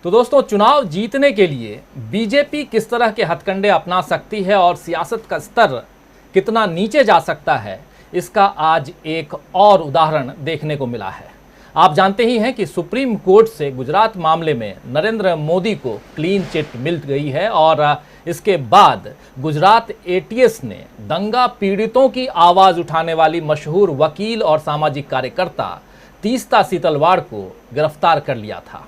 तो दोस्तों, चुनाव जीतने के लिए बीजेपी किस तरह के हथकंडे अपना सकती है और सियासत का स्तर कितना नीचे जा सकता है, इसका आज एक और उदाहरण देखने को मिला है। आप जानते ही हैं कि सुप्रीम कोर्ट से गुजरात मामले में नरेंद्र मोदी को क्लीन चिट मिल गई है और इसके बाद गुजरात एटीएस ने दंगा पीड़ितों की आवाज़ उठाने वाली मशहूर वकील और सामाजिक कार्यकर्ता तीस्ता सीतलवाड़ को गिरफ्तार कर लिया था।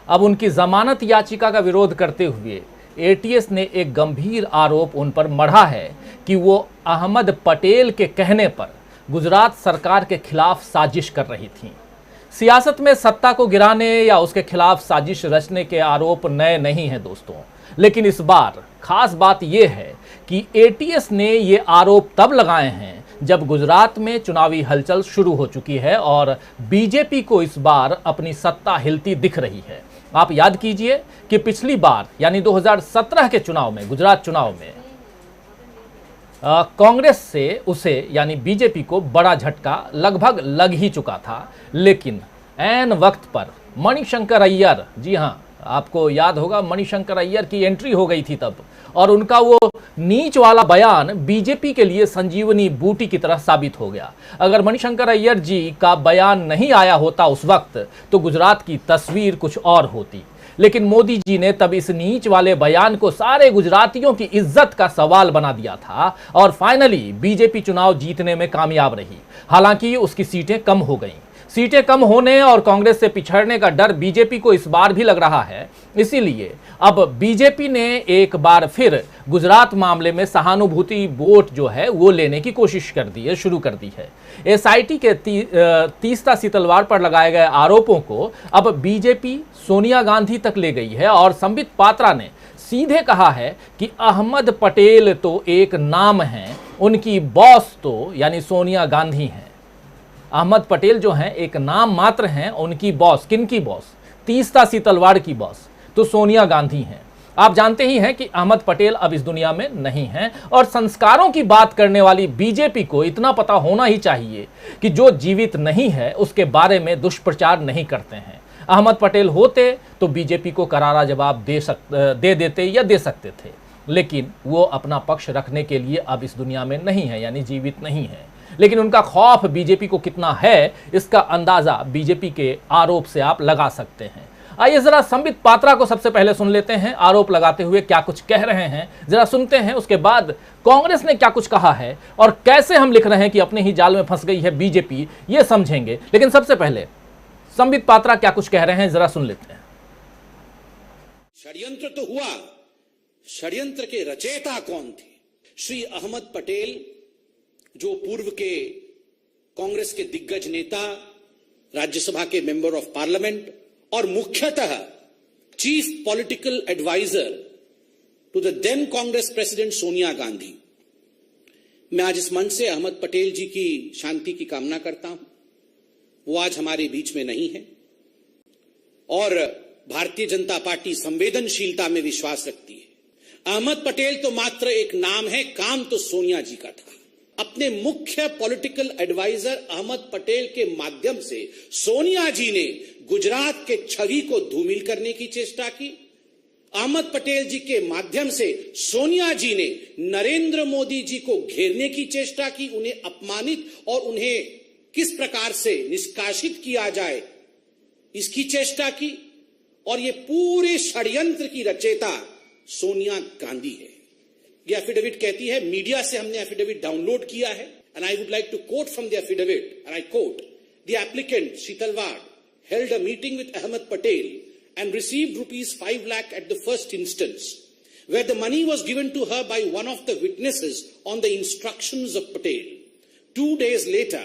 अब उनकी जमानत याचिका का विरोध करते हुए एटीएस ने एक गंभीर आरोप उन पर मढ़ा है कि वो अहमद पटेल के कहने पर गुजरात सरकार के खिलाफ साजिश कर रही थी। सियासत में सत्ता को गिराने या उसके खिलाफ साजिश रचने के आरोप नए नहीं हैं दोस्तों, लेकिन इस बार खास बात यह है कि एटीएस ने ये आरोप तब लगाए हैं जब गुजरात में चुनावी हलचल शुरू हो चुकी है और बीजेपी को इस बार अपनी सत्ता हिलती दिख रही है। आप याद कीजिए कि पिछली बार यानी 2017 के चुनाव में, गुजरात चुनाव में कांग्रेस से उसे यानी बीजेपी को बड़ा झटका लगभग लग ही चुका था, लेकिन ऐन वक्त पर मणिशंकर अय्यर, जी हां, आपको याद होगा मणिशंकर अय्यर की एंट्री हो गई थी तब, और उनका वो नीच वाला बयान बीजेपी के लिए संजीवनी बूटी की तरह साबित हो गया। अगर मणिशंकर अय्यर जी का बयान नहीं आया होता उस वक्त तो गुजरात की तस्वीर कुछ और होती, लेकिन मोदी जी ने तब इस नीच वाले बयान को सारे गुजरातियों की इज्जत का सवाल बना दिया था और फाइनली बीजेपी चुनाव जीतने में कामयाब रही। हालांकि उसकी सीटें कम हो गईं। सीटें कम होने और कांग्रेस से पिछड़ने का डर बीजेपी को इस बार भी लग रहा है, इसीलिए अब बीजेपी ने एक बार फिर गुजरात मामले में सहानुभूति वोट जो है वो लेने की कोशिश कर दी है, शुरू कर दी है। एसआईटी के तीस्ता सीतलवाड़ पर लगाए गए आरोपों को अब बीजेपी सोनिया गांधी तक ले गई है और संबित पात्रा ने सीधे कहा है कि अहमद पटेल तो एक नाम है, उनकी बॉस तो यानी सोनिया गांधी हैं। अहमद पटेल जो हैं एक नाम मात्र हैं, उनकी बॉस, किनकी बॉस? तीस्ता सीतलवाड़ की बॉस तो सोनिया गांधी हैं। आप जानते ही हैं कि अहमद पटेल अब इस दुनिया में नहीं हैं और संस्कारों की बात करने वाली बीजेपी को इतना पता होना ही चाहिए कि जो जीवित नहीं है उसके बारे में दुष्प्रचार नहीं करते हैं। अहमद पटेल होते तो बीजेपी को करारा जवाब दे देते या दे सकते थे, लेकिन वो अपना पक्ष रखने के लिए अब इस दुनिया में नहीं है, यानी जीवित नहीं है। लेकिन उनका खौफ बीजेपी को कितना है, इसका अंदाजा बीजेपी के आरोप से आप लगा सकते हैं। आइए जरा संबित पात्रा को सबसे पहले सुन लेते हैं, आरोप लगाते हुए क्या कुछ कह रहे हैं जरा सुनते हैं। उसके बाद कांग्रेस ने क्या कुछ कहा है और कैसे हम लिख रहे हैं कि अपने ही जाल में फंस गई है बीजेपी, ये समझेंगे। लेकिन सबसे पहले संबित पात्रा क्या कुछ कह रहे हैं जरा सुन लेते हैं। षड्यंत्र तो हुआ, षड्यंत्र के रचयिता कौन थे? श्री अहमद पटेल, जो पूर्व के कांग्रेस के दिग्गज नेता, राज्यसभा के मेंबर ऑफ पार्लियामेंट और मुख्यतः chief political adviser to the then Congress president Sonia Gandhi. मैं आज इस मंच से अहमद पटेल जी की शांति की कामना करता हूं। वो आज हमारे बीच में नहीं है और भारतीय जनता पार्टी संवेदनशीलता में विश्वास रखती है। अहमद पटेल तो मात्र एक नाम है, काम तो सोनिया जी का था। अपने मुख्य पॉलिटिकल एडवाइजर अहमद पटेल के माध्यम से सोनिया जी ने गुजरात के छवि को धूमिल करने की चेष्टा की। अहमद पटेल जी के माध्यम से सोनिया जी ने नरेंद्र मोदी जी को घेरने की चेष्टा की, उन्हें अपमानित और उन्हें किस प्रकार से निष्कासित किया जाए इसकी चेष्टा की। और ये पूरे षड्यंत्र की रचयिता सोनिया गांधी है। ये एफिडेविट कहती है, मीडिया से हमने एफिडेविट डाउनलोड किया है, and I would like to quote from the affidavit, and I quote, the applicant Setalvad held a meeting with Ahmed Patel and received ₹5 lakh at the first instance, where the money was given to her by one of the witnesses on the instructions of Patel. 2 days later,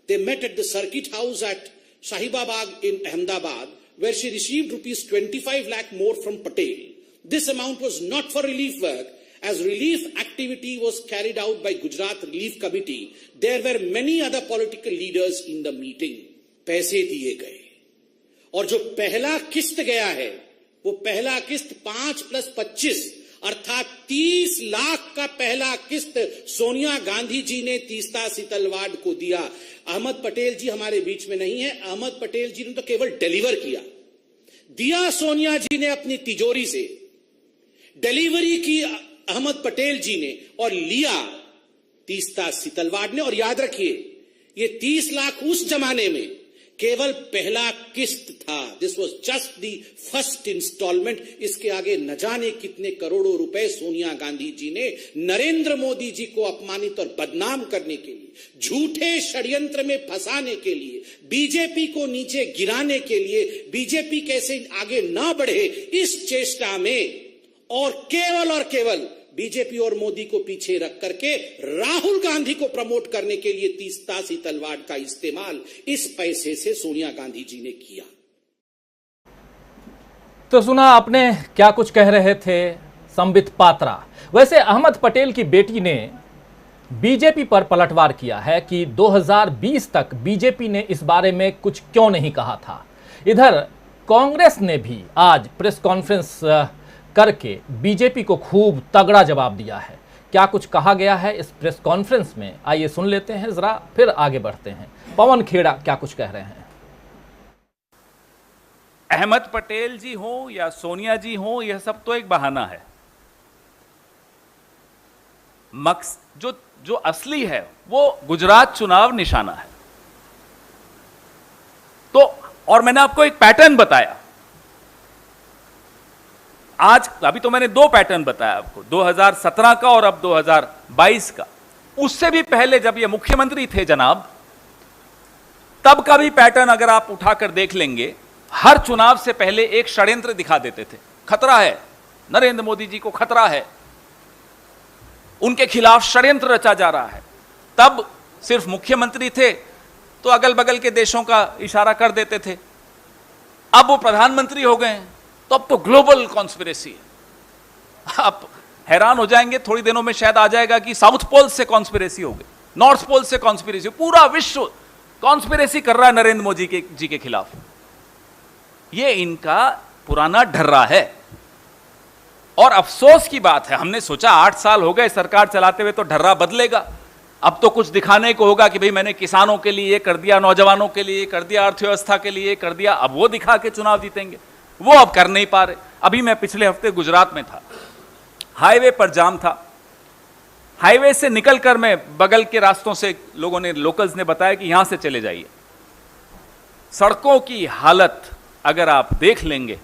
they met at the circuit house at Shahibabad in Ahmedabad, where she received ₹25 lakh more from Patel. This amount was not for relief work, as relief activity was carried out by Gujarat Relief Committee. There were many other political leaders in the meeting. पैसे दिए गए और जो पहला किस्त गया है वो पहला किस्त 5 + 25 अर्थात 30 लाख का पहला किस्त सोनिया गांधी जी ने तीस्ता सीतलवाड़ को दिया। अहमद पटेल जी हमारे बीच में नहीं है। अहमद पटेल जी ने तो केवल डिलीवर किया। दिया सोनिया जी ने अपनी तिजोरी से, डिलीवरी की अहमद पटेल जी ने, और लिया तीस्ता सितलवाड़ ने। और याद रखिए, ये 30 लाख उस जमाने में केवल पहला किस्त था। This was just the first instalment. इसके आगे न जाने कितने करोड़ों रुपए सोनिया गांधी जी ने नरेंद्र मोदी जी को अपमानित और बदनाम करने के लिए, झूठे षड्यंत्र में फंसाने के लिए, बीजेपी को नीचे गिराने के लिए, बीजेपी कैसे आगे ना बढ़े इस चेष्टा में, और केवल बीजेपी और मोदी को पीछे रख करके राहुल गांधी को प्रमोट करने के लिए तीस्ता सितलवाड़ का इस्तेमाल इस पैसे से सोनिया गांधी जी ने किया। तो सुना आपने क्या कुछ कह रहे थे संबित पात्रा। वैसे अहमद पटेल की बेटी ने बीजेपी पर पलटवार किया है कि 2020 तक बीजेपी ने इस बारे में कुछ क्यों नहीं कहा था। इधर कांग्रेस ने भी आज प्रेस कॉन्फ्रेंस करके बीजेपी को खूब तगड़ा जवाब दिया है। क्या कुछ कहा गया है इस प्रेस कॉन्फ्रेंस में, आइए सुन लेते हैं जरा, फिर आगे बढ़ते हैं। पवन खेड़ा क्या कुछ कह रहे हैं। अहमद पटेल जी हो या सोनिया जी हो, यह सब तो एक बहाना है। जो असली है वो गुजरात चुनाव निशाना है। तो और मैंने आपको एक पैटर्न बताया आज। अभी तो मैंने 2 पैटर्न बताया आपको, 2017 का और अब 2022 का। उससे भी पहले जब ये मुख्यमंत्री थे जनाब, तब का भी पैटर्न अगर आप उठाकर देख लेंगे, हर चुनाव से पहले एक षड्यंत्र दिखा देते थे। खतरा है, नरेंद्र मोदी जी को खतरा है, उनके खिलाफ षड्यंत्र रचा जा रहा है। तब सिर्फ मुख्यमंत्री थे तो अगल बगल के देशों का इशारा कर देते थे। अब वो प्रधानमंत्री हो गए हैं तो अब तो ग्लोबल कॉन्स्पिरेसी है। आप हैरान हो जाएंगे, थोड़ी दिनों में शायद आ जाएगा कि साउथ पोल से कॉन्स्पिरेसी हो गई, नॉर्थ पोल से कॉन्स्पिरेसी, पूरा विश्व कॉन्स्पिरेसी कर रहा है नरेंद्र मोदी जी के खिलाफ। ये इनका पुराना ढर्रा है। और अफसोस की बात है, हमने सोचा 8 साल हो गए सरकार चलाते हुए तो ढर्रा बदलेगा, अब तो कुछ दिखाने को होगा कि भाई मैंने किसानों के लिए कर दिया, नौजवानों के लिए कर दिया, अर्थव्यवस्था के लिए कर दिया। अब वो दिखा के चुनाव जीतेंगे, वो अब कर नहीं पा रहे। अभी मैं पिछले हफ्ते गुजरात में था, हाईवे पर जाम था। हाईवे से निकलकर मैं बगल के रास्तों से लोगों ने, लोकल्स ने बताया कि यहां से चले जाइए। सड़कों की हालत अगर आप देख लेंगे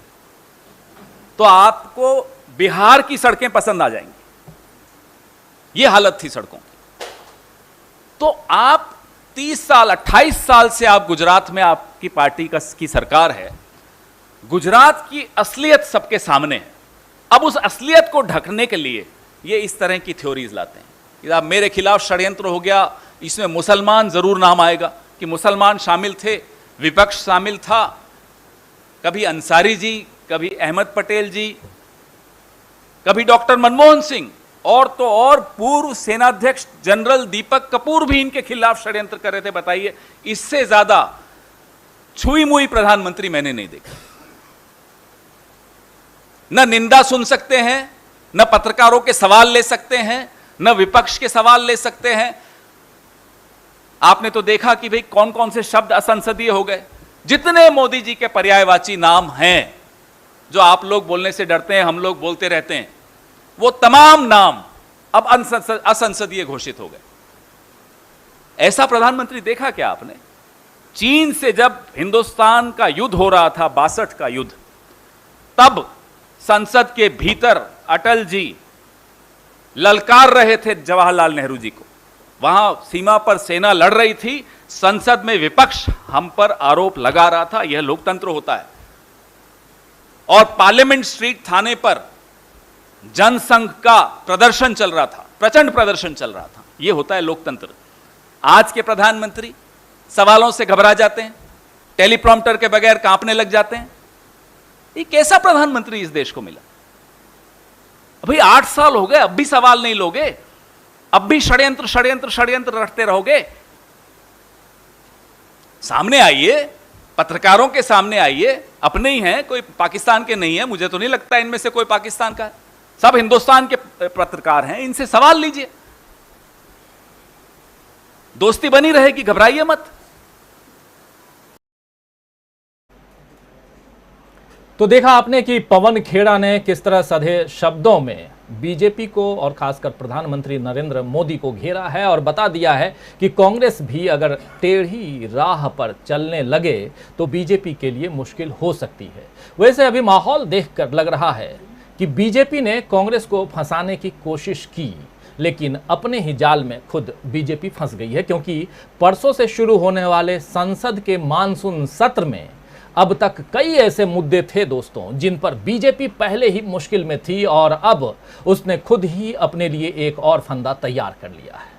तो आपको बिहार की सड़कें पसंद आ जाएंगी। यह हालत थी सड़कों की। तो आप 30 साल 28 साल से आप गुजरात में, आपकी पार्टी की सरकार है, गुजरात की असलियत सबके सामने है। अब उस असलियत को ढकने के लिए ये इस तरह की थ्योरीज लाते हैं कि अब मेरे खिलाफ षड्यंत्र हो गया, इसमें मुसलमान जरूर नाम आएगा कि मुसलमान शामिल थे, विपक्ष शामिल था, कभी अंसारी जी, कभी अहमद पटेल जी, कभी डॉक्टर मनमोहन सिंह, और तो और पूर्व सेनाध्यक्ष जनरल दीपक कपूर भी इनके खिलाफ षड्यंत्र कर रहे थे। बताइए, इससे ज्यादा छुई मुई प्रधानमंत्री मैंने नहीं देखा। न निंदा सुन सकते हैं, न पत्रकारों के सवाल ले सकते हैं, न विपक्ष के सवाल ले सकते हैं। आपने तो देखा कि भाई कौन कौन से शब्द असंसदीय हो गए। जितने मोदी जी के पर्यायवाची नाम हैं, जो आप लोग बोलने से डरते हैं, हम लोग बोलते रहते हैं, वो तमाम नाम अब असंसदीय घोषित हो गए। ऐसा प्रधानमंत्री देखा क्या आपने? चीन से जब हिंदुस्तान का युद्ध हो रहा था, 62 का युद्ध, तब संसद के भीतर अटल जी ललकार रहे थे जवाहरलाल नेहरू जी को। वहां सीमा पर सेना लड़ रही थी, संसद में विपक्ष हम पर आरोप लगा रहा था। यह लोकतंत्र होता है। और पार्लियामेंट स्ट्रीट थाने पर जनसंघ का प्रदर्शन चल रहा था, प्रचंड प्रदर्शन चल रहा था। यह होता है लोकतंत्र। आज के प्रधानमंत्री सवालों से घबरा जाते हैं, टेलीप्रॉम्प्टर के बगैर कांपने लग जाते हैं। ये कैसा प्रधानमंत्री इस देश को मिला? अभी 8 साल हो गए, अब भी सवाल नहीं लोगे? अब भी षड्यंत्र षड्यंत्र षड्यंत्र रटते रहोगे? सामने आइए, पत्रकारों के सामने आइए। अपने ही हैं, कोई पाकिस्तान के नहीं है। मुझे तो नहीं लगता इनमें से कोई पाकिस्तान का है, सब हिंदुस्तान के पत्रकार हैं। इनसे सवाल लीजिए, दोस्ती बनी रहेगी, घबराइए मत। तो देखा आपने कि पवन खेड़ा ने किस तरह सधे शब्दों में बीजेपी को और खासकर प्रधानमंत्री नरेंद्र मोदी को घेरा है और बता दिया है कि कांग्रेस भी अगर टेढ़ी राह पर चलने लगे तो बीजेपी के लिए मुश्किल हो सकती है। वैसे अभी माहौल देखकर लग रहा है कि बीजेपी ने कांग्रेस को फंसाने की कोशिश की, लेकिन अपने ही जाल में खुद बीजेपी फंस गई है, क्योंकि परसों से शुरू होने वाले संसद के मानसून सत्र में अब तक कई ऐसे मुद्दे थे दोस्तों जिन पर बीजेपी पहले ही मुश्किल में थी और अब उसने खुद ही अपने लिए एक और फंदा तैयार कर लिया है।